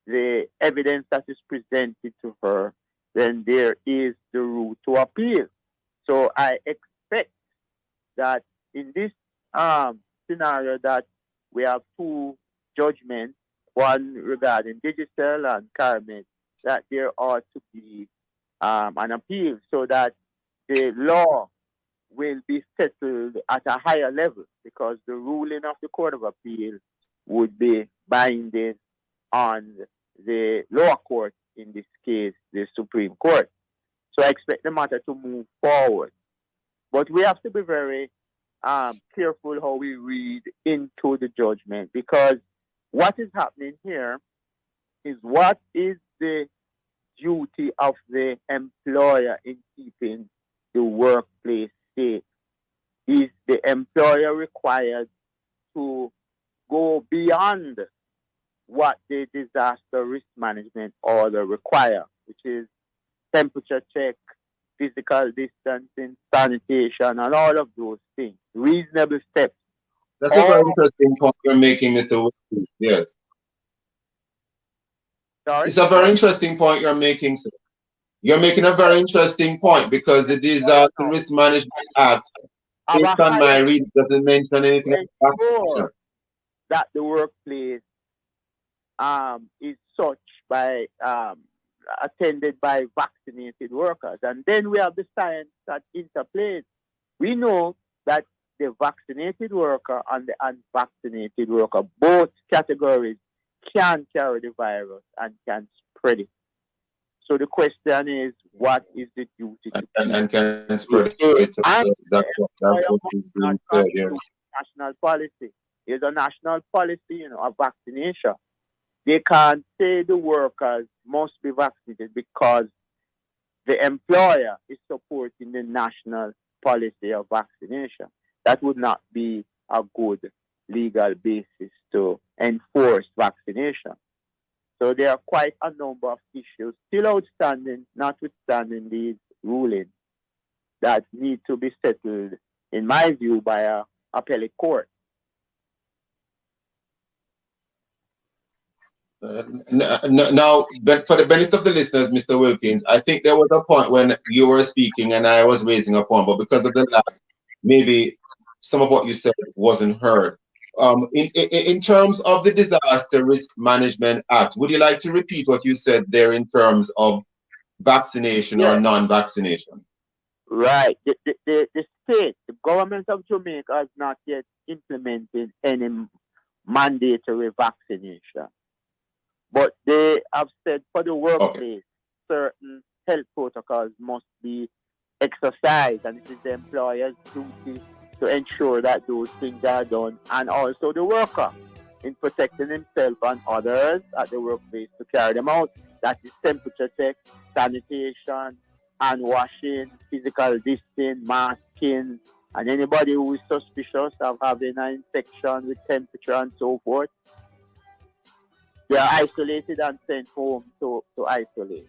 V: the evidence that is presented to her, then there is the route to appeal. So I expect that in this scenario that we have two judgments, one regarding Digicel and Caramed, that there ought to be an appeal so that the law will be settled at a higher level, because the ruling of the Court of Appeal would be binding on the lower court, in this case, the Supreme Court. So I expect the matter to move forward. But we have to be very careful how we read into the judgment, because what is happening here is what is the duty of the employer in keeping the workplace safe. Is the employer required to go beyond what the disaster risk management order require, which is temperature check, physical distancing, sanitation, and all of those things, reasonable steps.
H: That's a very interesting point you're making, Mr. Wilkins. Yes.
V: Sorry?
H: It's a very interesting point you're making, sir. You're making a very interesting point, because the Disaster Risk Management Act, based on my reading, doesn't mention anything about
V: sure that the workplace is such by attended by vaccinated workers. And then we have the science that interplays. We know that the vaccinated worker and the unvaccinated worker, both categories, can carry the virus and can spread it. So the question is, what is the duty to
H: and can spread it? That's what is being said here.
V: National policy. There's a national policy, of vaccination. They can't say the workers must be vaccinated because the employer is supporting the national policy of vaccination. That would not be a good legal basis to enforce vaccination. So there are quite a number of issues still outstanding, notwithstanding these rulings, that need to be settled, in my view, by a appellate court.
H: Now, but for the benefit of the listeners, Mr. Wilkins, I think there was a point when you were speaking and I was raising a point, but because of the lag, maybe some of what you said wasn't heard. In terms of the Disaster Risk Management Act, would you like to repeat what you said there in terms of vaccination or non-vaccination?
V: Right. The state, the government of Jamaica has not yet implemented any mandatory vaccination. But they have said for the workplace, certain health protocols must be exercised, and it is the employer's duty to ensure that those things are done, and also the worker in protecting himself and others at the workplace to carry them out. That is temperature check, sanitation, hand washing, physical distancing, masking, and anybody who is suspicious of having an infection with temperature and so forth, they are isolated and sent home to isolate.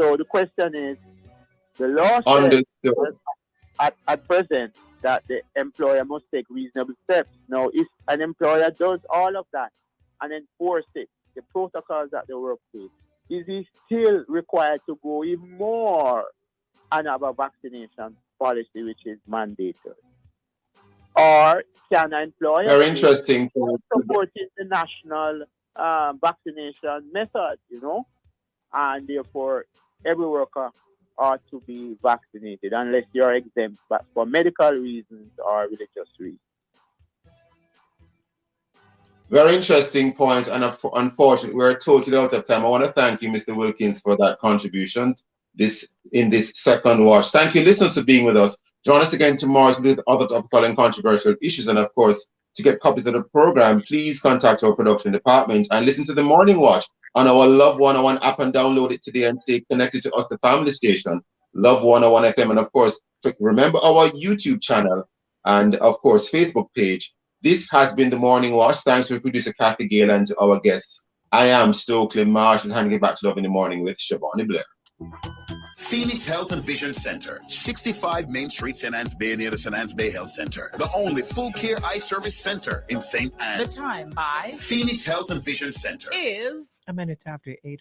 V: So the question is, the law says at present that the employer must take reasonable steps. Now, if an employer does all of that and enforce it, the protocols at the workplace, is he still required to go even more and have a vaccination policy which is mandated? Or can an employer
H: Very interesting.
V: supporting the national vaccination method, and therefore every worker ought to be vaccinated unless you're exempt, but for medical reasons or religious reasons.
H: Very interesting point, and unfortunately, we're totally out of time. I want to thank you, Mr. Wilkins, for that contribution in this second watch. Thank you, listeners, for being with us. Join us again tomorrow with other topical and controversial issues. And of course, to get copies of the program, please contact our production department and listen to the Morning Watch on our Love 101 app and download it today and stay connected to us, the family station, Love 101 FM. And of course, remember our YouTube channel and of course, Facebook page. This has been the Morning Watch. Thanks to producer Kathy Gale and to our guests. I am Stokely Marshall, handing it back to Love in the Morning with Shabani Blair.
E: Phoenix Health and Vision Center, 65 Main Street, St. Anne's Bay, near the St. Anne's Bay Health Center. The only full care eye service center in St. Anne.
D: The time by
E: Phoenix Health and Vision Center
D: is
A: a minute after 8.